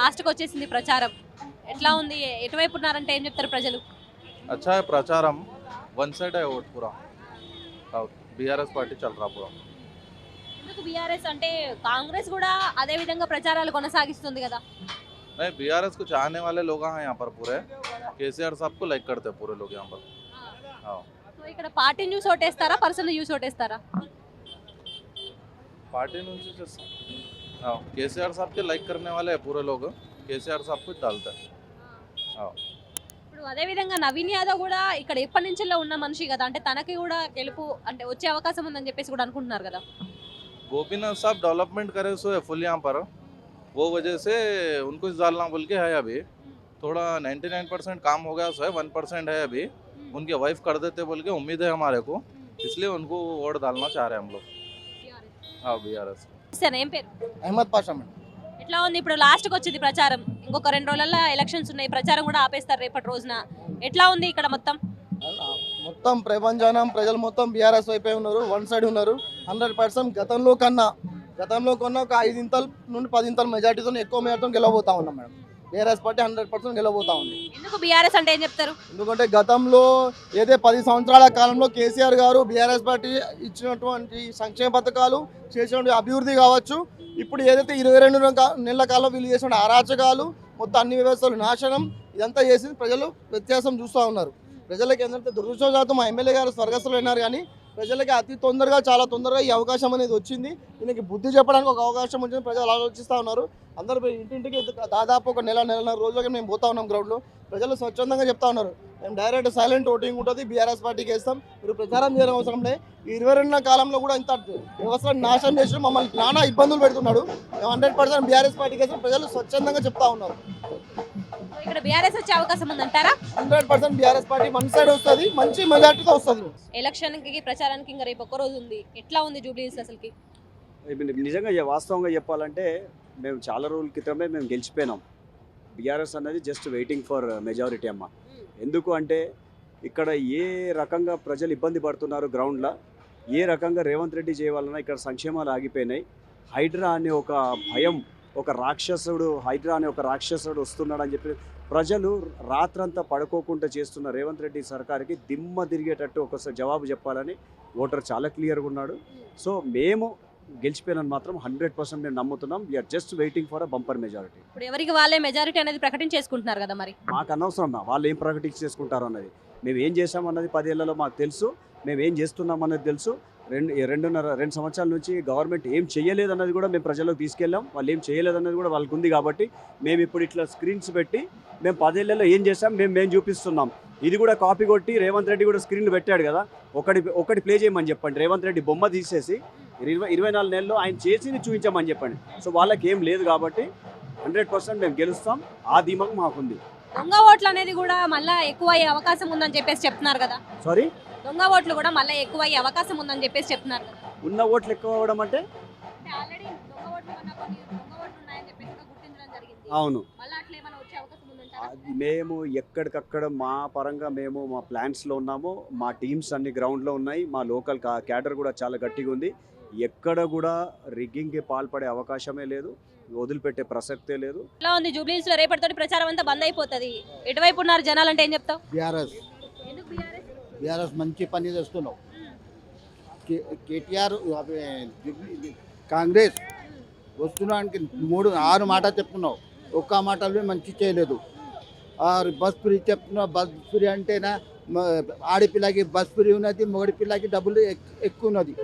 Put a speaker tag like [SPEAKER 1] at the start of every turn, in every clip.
[SPEAKER 1] లాస్ట్కి వచ్చేసింది ప్రచారం. ఎట్లా ఉంది? ఎటువైపు ఉన్నారంటే ఏం చెప్తారు ప్రజలు?
[SPEAKER 2] अच्छा है प्रचारम वन साइड है वोट पूरा बीआरएस पार्टी चल रहा पूरा
[SPEAKER 1] ఎందుకు బీఆర్ఎస్ అంటే కాంగ్రెస్ కూడా అదే విధంగా ప్రచారాలు కొనసాగిస్తుంది కదా.
[SPEAKER 2] नहीं बीआरएस को चाहने वाले लोग हैं यहाँ पर पूरे केसीआर साहब को लाइक करते हैं पूरे लोग यहाँ पर हाँ
[SPEAKER 1] సో ఇక్కడ పార్టీని చూసి ఓటేస్తారా, పర్సన్ చూసి ఓటేస్తారా?
[SPEAKER 2] पार्टी నుంచి हाँ केसीआर साहब के लाइक करने वाले हैं पूरे लोग केसीआर साहब को डालते हैं हाँ
[SPEAKER 1] ఇప్పుడు అదే విధంగా నవీన్ యాదవ్ కూడా ఇక్కడ ఎప్పటి నుంచిలో ఉన్న మనిషి కదా, అంటే తనకి కూడా గెలుపు అంటే వచ్చే అవకాశం ఉందని చెప్పేసి కూడా అనుకుంటున్నారు కదా.
[SPEAKER 2] गोपीनाथ साहब डेवलपमेंट करे सो है फुल यहाँ पर वो वजह से उनको डालना बोल के है अभी थोड़ा 99% काम हो गया सो है 1% है अभी उनके वाइफ कर देते बोल के उम्मीद है हमारे को इसलिए उनको वोट डालना चाह रहे हैं हम लोग हाँ बीआरएस
[SPEAKER 1] సరే, ఏం పేరు?
[SPEAKER 3] అహ్మద్ పాషా మేడం.
[SPEAKER 1] ఎట్లా ఉంది? ఇప్పుడు లాస్ట్కి వచ్చింది ప్రచారం. ఇంకొక 2 రోజులలో ఎలక్షన్స్ ఉన్నాయి. ప్రచారం కూడా ఆపేస్తారు రేపటి రోజున. ఎట్లా ఉంది ఇక్కడ మొత్తం?
[SPEAKER 3] మొత్తం ప్రపంచం ప్రజలు మొత్తం బీఆర్ఎస్ వైపే ఉన్నారు, వన్ సైడ్ ఉన్నారు. 100% గతంలో కన్నా ఒక 5 ఇంతల నుండి 10 ఇంతల మెజార్టీతో ఎక్కువ మెజార్టీతో గెలవబోతా ఉన్నాం మేడం. బీఆర్ఎస్ పార్టీ 100% గెలవబోతా ఉంది.
[SPEAKER 1] ఎందుకు బీఆర్ఎస్ అంటే ఏం చెప్తారు?
[SPEAKER 3] ఎందుకంటే గతంలో 10 సంవత్సరాల కాలంలో కేసీఆర్ గారు బీఆర్ఎస్ పార్టీ ఇచ్చినటువంటి సంక్షేమ పథకాలు, చేసినటువంటి అభివృద్ధి కావచ్చు, ఇప్పుడు ఏదైతే 22 నెలల కాలం వీళ్ళు చేసిన అరాచకాలు, మొత్తం అన్ని వ్యవస్థలు నాశనం, ఇదంతా చేసి ప్రజలు వ్యత్యాసం చూస్తూ ఉన్నారు. ప్రజలకు ఏంటంటే దురదృష్టవశాత్తు మా ఎమ్మెల్యే గారు స్వర్గస్థులు అయినారు, కానీ ప్రజలకి చాలా తొందరగా ఈ అవకాశం అనేది వచ్చింది. దీనికి బుద్ధి చెప్పడానికి ఒక అవకాశం వచ్చింది. ప్రజలు ఆలోచిస్తూ ఉన్నారు. అందరూ ఇంటింటికి దాదాపు ఒక నెలన్నర రోజులకి మేము పోతా ఉన్నాం గ్రౌండ్లో. ప్రజలు స్వచ్ఛందంగా చెప్తా ఉన్నారు, మేము డైరెక్ట్ సైలెంట్ ఓటింగ్ ఉంటుంది, బీఆర్ఎస్ పార్టీకి వేస్తాం, మీరు ప్రచారం చేయడం అవసరం లేదు. ఈ 22 కాలంలో కూడా ఇంత వ్యవస్థను నాశనం చేసి మమ్మల్ని నానా ఇబ్బందులు పెడుతున్నాడు. మేము 100% బీఆర్ఎస్ పార్టీకి వేస్తాం, ప్రజలు స్వచ్ఛందంగా చెప్తా ఉన్నారు.
[SPEAKER 1] ఇక్కడ బీఆర్ఎస్ వచ్చే అవకాశం ఉందంటారా?
[SPEAKER 3] 100% బీఆర్ఎస్ పార్టీ వన్ సైడ్ వస్తుంది, మంచి మెజార్టీతో వస్తుంది.
[SPEAKER 1] ఎలక్షన్కి ప్రచారానికి ఇంకా రేపు ఒక్క రోజు ఉంది. ఎట్లా ఉంది జూబ్లీ హిల్స్ అసలుకి?
[SPEAKER 4] నిజంగా వాస్తవంగా చెప్పాలంటే మేము చాలా రోజుల క్రితమే మేము గెలిచిపోయినాం. బీఆర్ఎస్ అన్నది జస్ట్ వెయిటింగ్ ఫర్ మెజారిటీ అమ్మ. ఎందుకు అంటే ఇక్కడ ఏ రకంగా ప్రజలు ఇబ్బంది పడుతున్నారు గ్రౌండ్లో, ఏ రకంగా రేవంత్ రెడ్డి చేయవాలన్నా ఇక్కడ సంక్షేమాలు ఆగిపోయినాయి. హైడ్రా అనే ఒక భయం, ఒక రాక్షసుడు, హైడ్రా అనే ఒక రాక్షసుడు వస్తున్నాడు అని చెప్పి ప్రజలు రాత్రంతా పడుకోకుండా చేస్తున్న రేవంత్ రెడ్డి సర్కార్కి దిమ్మ తిరిగేటట్టు ఒకసారి జవాబు చెప్పాలని ఓటర్ చాలా క్లియర్గా ఉన్నాడు. సో మేము గెలిచిపోయినని మాత్రం 100% మేము నమ్ముతున్నాం. We're just waiting for a bumper majority.
[SPEAKER 1] ఇప్పుడు ఎవరికి వాళ్ళే మెజారిటీ అనేది ప్రకటించేసుకుంటున్నారు కదా, మరి
[SPEAKER 4] మాకు అనవసరం వాళ్ళు ఏం ప్రకటించేసుకుంటారు అన్నది. మేము ఏం చేసామన్నది 10 ఏళ్లలో మాకు తెలుసు, మేము ఏం చేస్తున్నాం అన్నది తెలుసు. 2 సంవత్సరాల నుంచి గవర్నమెంట్ ఏం చేయలేదన్నది కూడా మేము ప్రజలకు తీసుకెళ్ళాం. వాళ్ళు ఏం చేయలేదన్నది కూడా వాళ్ళకు ఉంది. కాబట్టి మేము ఇప్పుడు ఇట్లా స్క్రీన్స్ పెట్టి మేము 10 ఏళ్లలో ఏం చేసాం మేము చూపిస్తున్నాం. ఇది కూడా కాపీ కొట్టి రేవంత్ రెడ్డి కూడా స్క్రీన్లు పెట్టాడు కదా, ఒకటి ప్లే చేయమని చెప్పండి. రేవంత్ రెడ్డి బొమ్మ తీసేసి 24 నెలల్లో ఆయన చేసింది చూపించామని చెప్పండి. సో వాళ్ళకి ఏం లేదు కాబట్టి 100% మేము గెలుస్తాం, ఆ ధీమాకు మాకుంది.
[SPEAKER 1] దొంగ ఓట్లు అనేది కూడా మళ్ళీ ఎక్కువ అయ్యే అవకాశం ఉందని చెప్పేసి చెప్తున్నారు కదా.
[SPEAKER 4] సారీ,
[SPEAKER 1] దొంగ ఓట్లు కూడా మళ్ళీ ఎక్కువ అయ్యే అవకాశం ఉందని చెప్పేసి చెప్తున్నారు కదా.
[SPEAKER 4] ఉన్న ఓట్లు ఎక్కువ అవ్వడం అంటే
[SPEAKER 1] ఆల్రెడీ దొంగ ఓట్లు ఉన్నాయని చెప్పేసి గుర్తించడం జరిగింది.
[SPEAKER 4] అవును,
[SPEAKER 1] మళ్ళీ అట్లా ఏమైనా వచ్చే అవకాశం ఉందంటారా?
[SPEAKER 4] అది మేము ఎక్కడికక్కడ మా పరంగా మేము మా ప్లాన్స్లో ఉన్నాము. మా టీమ్స్ అన్ని గ్రౌండ్లో ఉన్నాయి. మా లోకల్ క్యాడర్ కూడా చాలా గట్టిగా ఉంది. ఎక్కడ కూడా రిగ్గింగ్కి పాల్పడే అవకాశమే లేదు, వదిలిపెట్టే ప్రసక్తే లేదు.
[SPEAKER 1] ఎలా ఉంది జూబ్లీ హిల్స్ లో? రేపటితోటి ప్రచారం అంతా బంద్ అయిపోతుంది. ఎటువైపు ఉన్నారు జనాలు అంటే ఏం చెప్తావు?
[SPEAKER 3] బీఆర్ఎస్ మంచి పని చేస్తున్నావు. కేటీఆర్ కాంగ్రెస్ వస్తున్నానికి 6 మాట చెప్తున్నావు, ఒక్క మాటలు మంచి చేయలేదు. బస్ ఫ్రీ చెప్తున్నావు. బస్ ఫ్రీ అంటేనా ఆడపిల్లకి బస్ ఫ్రీ ఉన్నది, మొగడి పిల్లకి డబ్బులు ఎక్కువ ఉన్నది.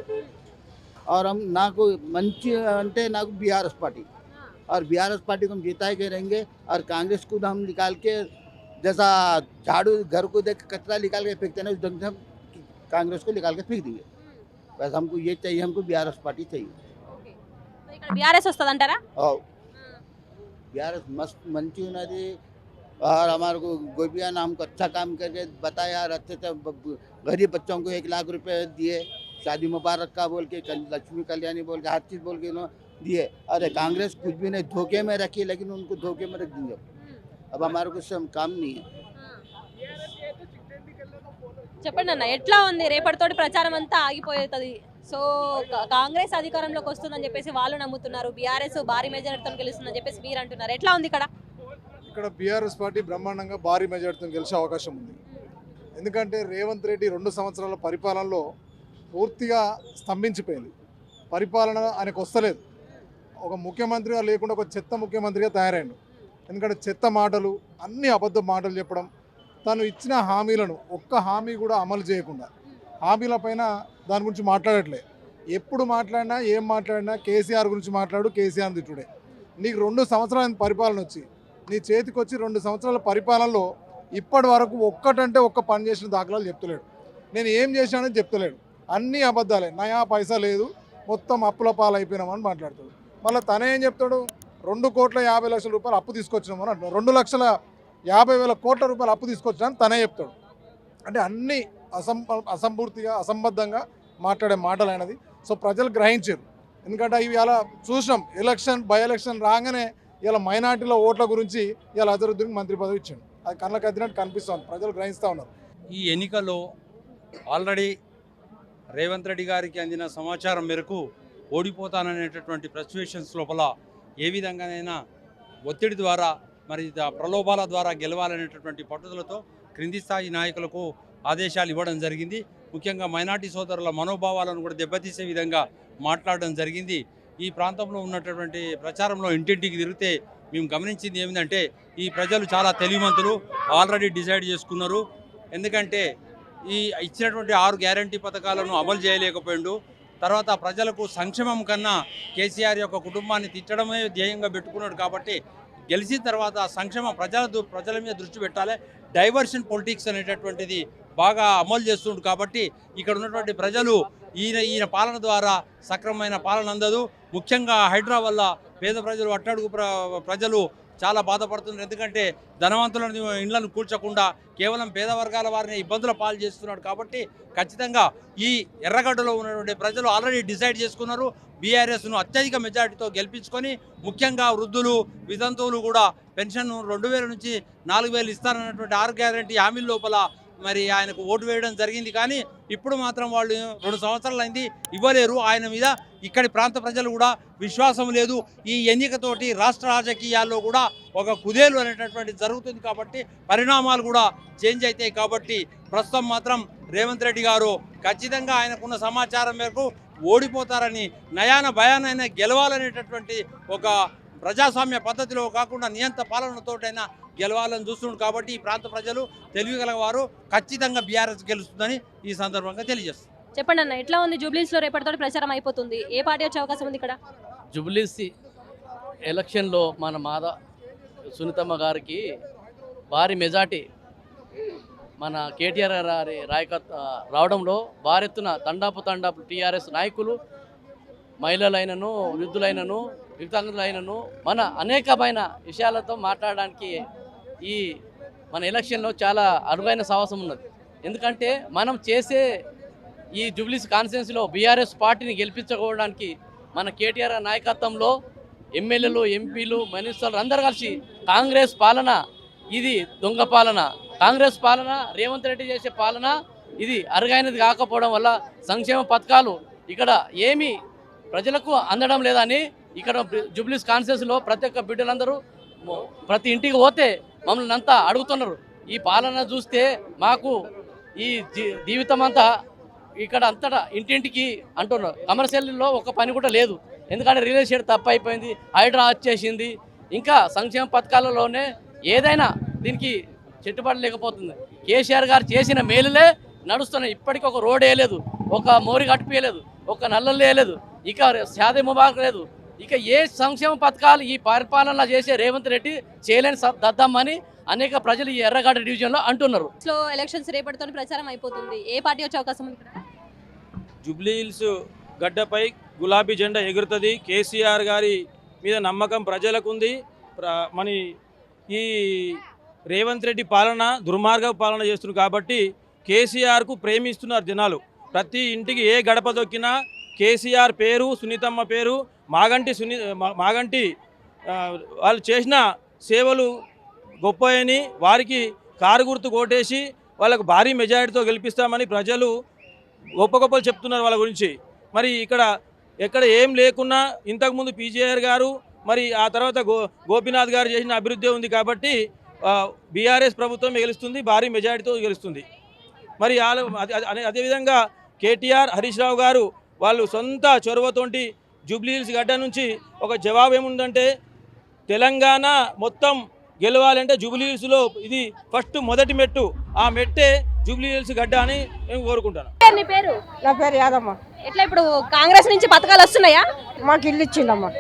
[SPEAKER 3] और हम ना को मंची अंटे ना को बीआरएस पार्टी, और बीआरएस पार्टी को हम जीता के रहेंगे. और कांग्रेस को हम निकाल के जैसा झाड़ू घर को देख कचरा निकाल के फेंकते हैं, उस ढंग से हम कांग्रेस को निकाल के फेंक देंगे. बस हमको ये चाहिए, हमको बीआरएस पार्टी चाहिए.
[SPEAKER 1] बीआरएस వస్తదంటారా?
[SPEAKER 3] बीआरएस मस्त मंची ఉన్నది. और हमारे को गोपिया नाम को अच्छा काम करके बताया, अच्छे से गरीब बच्चों को 1 लाख रुपए दिए, शादी मुबारक का बोल के, लक्ष्मी कल्याणी बोल के, हर चीज़ बोल के दिए. अरे कांग्रेस कुछ भी नहीं, धोखे में रखी, लेकिन उनको धोखे में रख देंगे. अब हमारे को सब काम नहीं है.
[SPEAKER 1] చెప్పండి అన్న, ఎట్లా ఉంది? రేపటితోటి ప్రచారం అంతా ఆగిపోతుంది. సో కాంగ్రెస్ అధికారంలోకి వస్తుందని చెప్పేసి వాళ్ళు నమ్ముతున్నారు, బీఆర్ఎస్ భారీ మెజారిటీతో గెలుస్తుందని చెప్పేసి మీరు అంటున్నారు. ఎట్లా ఉంది ఇక్కడ?
[SPEAKER 5] ఇక్కడ బీఆర్ఎస్ పార్టీ బ్రహ్మాండంగా భారీ మెజార్టీతో గెలిచే అవకాశం ఉంది. ఎందుకంటే రేవంత్ రెడ్డి 2 సంవత్సరాల పరిపాలనలో పూర్తిగా స్తంభించిపోయింది. పరిపాలన ఆయనకు వస్తలేదు. ఒక ముఖ్యమంత్రిగా లేకుండా ఒక చెత్త ముఖ్యమంత్రిగా తయారైండు. ఎందుకంటే చెత్త మాటలు, అన్ని అబద్ధ మాటలు చెప్పడం, తను ఇచ్చిన హామీలను ఒక్క హామీ కూడా అమలు చేయకుండా, హామీలపైన దాని గురించి మాట్లాడట్లే. ఎప్పుడు మాట్లాడినా ఏం మాట్లాడినా కేసీఆర్ గురించి మాట్లాడు, కేసీఆర్ తిట్టుడే. నీకు 2 సంవత్సరాల పరిపాలన వచ్చి నీ చేతికి వచ్చి 2 సంవత్సరాల పరిపాలనలో ఇప్పటి వరకు ఒక్కటంటే ఒక్క పని చేసిన దాఖలాలు చెప్తలేడు. నేను ఏం చేశానని చెప్తలేడు. అన్నీ అబద్ధాలే. నయా పైసా లేదు, మొత్తం అప్పుల పాలు అయిపోయినామని మాట్లాడతాడు. మళ్ళీ తనేం చెప్తాడు, 2,50,00,000 రూపాయలు అప్పు తీసుకొచ్చినామని అంటాడు. 2,50,000 కోట్ల రూపాయలు అప్పు తీసుకొచ్చినామని తనే చెప్తాడు. అంటే అన్నీ అసంపూర్తిగా అసంబద్ధంగా మాట్లాడే మాటలు అయినది. సో ప్రజలు గ్రహించారు. ఎందుకంటే ఇవి అలా చూసినాం. బై ఎలక్షన్ రాగానే ఇలా మైనార్టీల ఓట్ల గురించి ఇలా అజరుద్దీన్కి మంత్రి పదవి ఇచ్చాడు. అది కళ్ళకు అద్దినట్టు కనిపిస్తుంది. ప్రజలు గ్రహిస్తూ ఉన్నారు.
[SPEAKER 6] ఈ ఎన్నికల్లో ఆల్రెడీ రేవంత్ రెడ్డి గారికి అందిన సమాచారం మేరకు ఓడిపోతాననేటటువంటి ఫ్రస్ట్రేషన్స్ లోపల ఏ విధంగానైనా ఒత్తిడి ద్వారా మరి ప్రలోభాల ద్వారా గెలవాలనేటటువంటి పట్టుదలతో క్రింది స్థాయి నాయకులకు ఆదేశాలు ఇవ్వడం జరిగింది. ముఖ్యంగా మైనార్టీ సోదరుల మనోభావాలను కూడా దెబ్బతీసే విధంగా మాట్లాడడం జరిగింది. ఈ ప్రాంతంలో ఉన్నటువంటి ప్రచారంలో ఇంటింటికి తిరిగితే మేము గమనించింది ఏమిటంటే ఈ ప్రజలు చాలా తెలివిమంతులు, ఆల్రెడీ డిసైడ్ చేసుకున్నారు. ఎందుకంటే ఈ ఇచ్చినటువంటి 6 గ్యారంటీ పథకాలను అమలు చేయలేకపోయిండు. తర్వాత ప్రజలకు సంక్షేమం కన్నా కేసీఆర్ యొక్క కుటుంబాన్ని తిట్టడమే ధ్యేయంగా పెట్టుకున్నాడు. కాబట్టి గెలిచిన తర్వాత సంక్షేమ ప్రజల మీద దృష్టి పెట్టాలి. డైవర్షన్ పొలిటిక్స్ అనేటటువంటిది బాగా అమలు చేస్తుండు. కాబట్టి ఇక్కడ ఉన్నటువంటి ప్రజలు ఈయన పాలన ద్వారా సక్రమమైన పాలన అందదు. ముఖ్యంగా హైడ్రా వల్ల పేద ప్రజలు, అట్టడుగు ప్రజలు చాలా బాధపడుతున్నారు. ఎందుకంటే ధనవంతులను ఇళ్లను కూల్చకుండా కేవలం పేద వర్గాల వారిని ఇబ్బందుల పాలు చేస్తున్నాడు. కాబట్టి ఖచ్చితంగా ఈ ఎర్రగడ్డలో ఉన్నటువంటి ప్రజలు ఆల్రెడీ డిసైడ్ చేసుకున్నారు. బీఆర్ఎస్ను అత్యధిక మెజార్టీతో గెలిపించుకొని ముఖ్యంగా వృద్ధులు, వితంతువులు కూడా పెన్షన్ 2,000 నుంచి 4,000 ఇస్తారన్నటువంటి 6 గ్యారంటీ హామీల లోపల మరి ఆయనకు ఓటు వేయడం జరిగింది. కానీ ఇప్పుడు మాత్రం వాళ్ళు 2 సంవత్సరాలు అయింది, ఇవ్వలేరు. ఆయన మీద ఇక్కడి ప్రాంత ప్రజలు కూడా విశ్వాసం లేదు. ఈ ఎన్నికతోటి రాష్ట్ర రాజకీయాల్లో కూడా ఒక కుదేలు అనేటటువంటి జరుగుతుంది. కాబట్టి పరిణామాలు కూడా చేంజ్ అవుతాయి. కాబట్టి ప్రస్తుతం మాత్రం రేవంత్ రెడ్డి గారు ఖచ్చితంగా ఆయనకున్న సమాచారం మేరకు ఓడిపోతారని, నయాన భయానైనా గెలవాలనేటటువంటి ఒక ప్రజాస్వామ్య పద్ధతిలో కాకుండా నియంత పాలనతోటైనా గెలవాలని చూస్తుండ్రు. కాబట్టి ఈ ప్రాంత ప్రజలు తెలివిగలవారు, ఖచ్చితంగా బీఆర్ఎస్ గెలుస్తుందని ఈ సందర్భంగా తెలియజేస్తారు.
[SPEAKER 1] చెప్పండి అన్న, ఎట్లా ఉంది? జూబ్లీస్లో రేపటితో ప్రచారం అయిపోతుంది. ఏ పార్టీ వచ్చే అవకాశం ఉంది ఇక్కడ?
[SPEAKER 7] జూబ్లీస్ ఎలక్షన్లో మన సునీతమ్మ గారికి భారీ మెజార్టీ మన కేటీఆర్ గారి రావడంలో భారెత్తున తండాపు టీఆర్ఎస్ నాయకులు, మహిళలైనను, వృద్ధులైనను, వికలాంగులైనను మన అనేకమైన విషయాలతో మాట్లాడడానికి ఈ మన ఎలక్షన్లో చాలా అరుదైన సాహసం ఉన్నది. ఎందుకంటే మనం చేసే ఈ జూబ్లీస్ కాన్స్టిట్యున్సీలో బీఆర్ఎస్ పార్టీని గెలిపించుకోవడానికి మన కేటీఆర్ నాయకత్వంలో ఎమ్మెల్యేలు, ఎంపీలు, మినిస్టర్లు అందరూ కలిసి కాంగ్రెస్ పాలన ఇది దొంగ పాలన, కాంగ్రెస్ పాలన, రేవంత్ రెడ్డి చేసే పాలన ఇది అరుగైనది కాకపోవడం వల్ల సంక్షేమ పథకాలు ఇక్కడ ఏమీ ప్రజలకు అందడం లేదని ఇక్కడ జూబ్లీస్ కాన్స్టిట్యున్సీలో ప్రతి ఒక్క బిడ్డలందరూ ప్రతి ఇంటికి పోతే మమ్మల్ని అంతా అడుగుతున్నారు. ఈ పాలన చూస్తే మాకు ఈ జీవితం అంతా ఇక్కడ అంతటా ఇంటింటికి అంటున్నారు. కమర్షియల్లో ఒక పని కూడా లేదు. ఎందుకంటే రియల్ ఎస్టేట్ తప్పు అయిపోయింది, హైడ్రా వచ్చేసింది. ఇంకా సంక్షేమ పథకాలలోనే ఏదైనా దీనికి చెట్టుబాటు లేకపోతుంది. కేసీఆర్ గారు చేసిన మేలులే నడుస్తున్నాయి. ఇప్పటికీ ఒక రోడ్ వేయలేదు, ఒక మోరి కట్టిపోయలేదు, ఒక నల్లలు వేయలేదు, ఇక శాది ముబారక్ లేదు. ఇక ఏ సంక్షేమ పథకాలు ఈ పరిపాలన చేసే రేవంత్ రెడ్డి చేయలేని దద్దమ్మని అనేక ప్రజలు ఈ ఎర్రగడ్డ డివిజన్లో అంటున్నారు.
[SPEAKER 1] ఎలక్షన్స్ రేపటితో ప్రచారం అయిపోతుంది. ఏ పార్టీ వచ్చే అవకాశం ఉంది ఇక్కడ?
[SPEAKER 8] జూబ్లీహిల్స్ గడ్డపై గులాబీ జెండా ఎగురుతుంది. కేసీఆర్ గారి మీద నమ్మకం ప్రజలకు ఉంది. మన ఈ రేవంత్ రెడ్డి పాలన దుర్మార్గ పాలన చేస్తున్నారు. కాబట్టి కేసీఆర్కు ప్రేమిస్తున్నారు జనాలు. ప్రతి ఇంటికి ఏ గడప దొక్కినా కేసీఆర్ పేరు, సునీతమ్మ పేరు, మాగంటి వాళ్ళు చేసిన సేవలు గొప్పయని, వారికి కారు గుర్తు కోటేసి వాళ్ళకు భారీ మెజారిటీతో గెలిపిస్తామని ప్రజలు గొప్పలు చెప్తున్నారు వాళ్ళ గురించి. మరి ఎక్కడ ఏం లేకున్నా ఇంతకుముందు పీజేఆర్ గారు మరి ఆ తర్వాత గోపీనాథ్ గారు చేసిన అభివృద్ధి ఉంది కాబట్టి బీఆర్ఎస్ ప్రభుత్వం గెలుస్తుంది, భారీ మెజారిటీతో గెలుస్తుంది. మరి అదేవిధంగా కేటీఆర్ హరీష్ రావు గారు వాళ్ళు సొంత చొరవతోటి జూబ్లీహిల్స్ గడ్డ నుంచి ఒక జవాబు ఏముందంటే తెలంగాణ మొత్తం గెలవాలంటే జూబ్లీహిల్స్లో ఇది ఫస్ట్ మొదటి మెట్టు, ఆ మెట్టే జూబ్లీహిల్స్ గడ్డ అని నేను కోరుకుంటాను.
[SPEAKER 1] నీ పేరు?
[SPEAKER 9] నా పేరు యాదమ్మ.
[SPEAKER 1] ఎట్లా ఇప్పుడు కాంగ్రెస్ నుంచి పథకాలు వస్తున్నాయా?
[SPEAKER 9] మాకు ఇల్లు ఇచ్చిండమ్మా.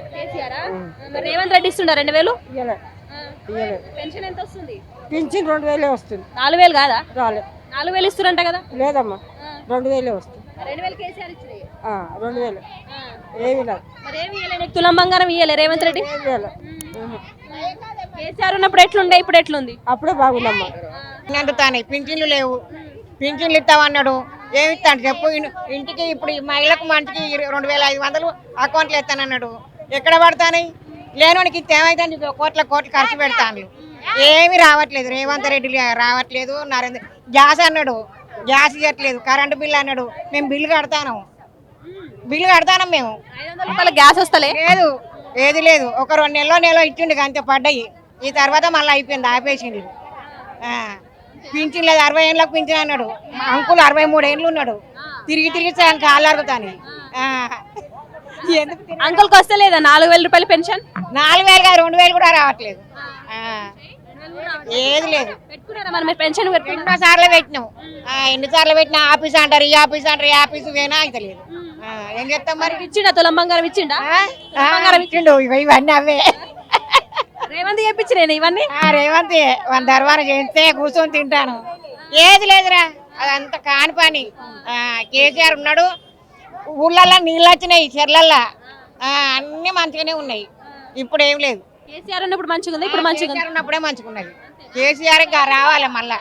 [SPEAKER 1] మరి రేవంత్ రెడ్డి ఇస్తుండ 2000?
[SPEAKER 9] ఇయ్యలే.
[SPEAKER 1] పెన్షన్ ఎంత వస్తుంది?
[SPEAKER 9] పింఛన్ 2000 వస్తుంది.
[SPEAKER 1] 4000 కాదా?
[SPEAKER 9] రాలే.
[SPEAKER 1] 4000 ఇస్తురంట కదా?
[SPEAKER 9] లేదమ్మా, 2000 వస్తుంది.
[SPEAKER 1] 2000 కేసీఆర్ ఇచ్చినాయి.
[SPEAKER 9] 2000 ఏమి లేదు.
[SPEAKER 1] మరి ఏమి ఇయ్యలే, నీకు తులం బంగారం ఇయ్యలే రేవంత్ రెడ్డి? కేసీఆర్ ఉన్నప్పుడు ఎట్లుండే, ఇప్పుడు ఎట్లుంది?
[SPEAKER 9] అప్పుడే బాగుందమ్మా.
[SPEAKER 10] అందుతాయి పింఛన్లు లేవు, పింఛన్లు ఇస్తామన్నాడు, ఏమి ఇస్తాడు చెప్పు. ఇంటికి ఇప్పుడు మహిళకు మనిషికి 2500 అకౌంట్లు ఇస్తానన్నాడు, ఎక్కడ పడతాయి? లేనోనికి ఏమైతే కోట్ల ఖర్చు పెడతాను, ఏమి రావట్లేదు. రేవంత్ రెడ్డి రావట్లేదు. నరేంద్ర గ్యాస్ అన్నాడు, గ్యాస్ ఇవ్వట్లేదు. కరెంటు బిల్లు అన్నాడు, మేము బిల్లు కడతాను మేము.
[SPEAKER 1] 500 రూపాయల గ్యాస్ వస్తలే?
[SPEAKER 10] లేదు, ఏది లేదు. ఒక 2 నెలలో ఇచ్చిండు అంతే పడ్డాయి. ఈ తర్వాత మళ్ళీ అయిపోయింది, ఆపేసిండు. పింఛన్ లేదు, 60 ఏళ్ళకు పింఛన్ అన్నాడు. అంకుల్ 63 ఏళ్ళు ఉన్నాడు, తిరిగి కాళ్ళు అరుగుతాను.
[SPEAKER 1] అంకుల్కి వస్తే లేదా 4000 రూపాయల పెన్షన్?
[SPEAKER 10] 4000 కాదు, 2000 కూడా రావట్లేదు. ఏది లేదు.
[SPEAKER 1] పెట్టుకున్నారా మరి మీరు పెన్షన్?
[SPEAKER 10] ఎన్నోసార్లు పెట్టినాం, ఎన్నిసార్లు పెట్టినా ఆఫీస్ అంటారు, ఈ ఆఫీస్ అంటారు, ఈ ఆఫీస్ పోయినా అయితే లేదు. ఏం చేస్తాం మరి?
[SPEAKER 1] ఇచ్చిండా తులం బంగారం? ఇచ్చిండా?
[SPEAKER 10] ఇచ్చిండు. ఇవన్నీ అవే
[SPEAKER 1] రేవంత్ చెప్పించిన ఇవన్నీ.
[SPEAKER 10] రేవంత్ దర్వాన చేస్తే కూర్చొని తింటాను. ఏది లేదురా, అదంతా కాని పని. కేసీఆర్ ఉన్నాడు, ఊళ్ళల్లో నీళ్ళు వచ్చినాయి, చెర్లల్లో అన్ని మంచిగానే ఉన్నాయి. ఇప్పుడు ఏం లేదు.
[SPEAKER 1] కేసీఆర్ ఉన్నప్పుడు మంచిగా ఉంది, ఇప్పుడు మంచిగా
[SPEAKER 10] ఉన్నప్పుడే మంచిగా ఉన్నది. కేసీఆర్ రావాలి మళ్ళా.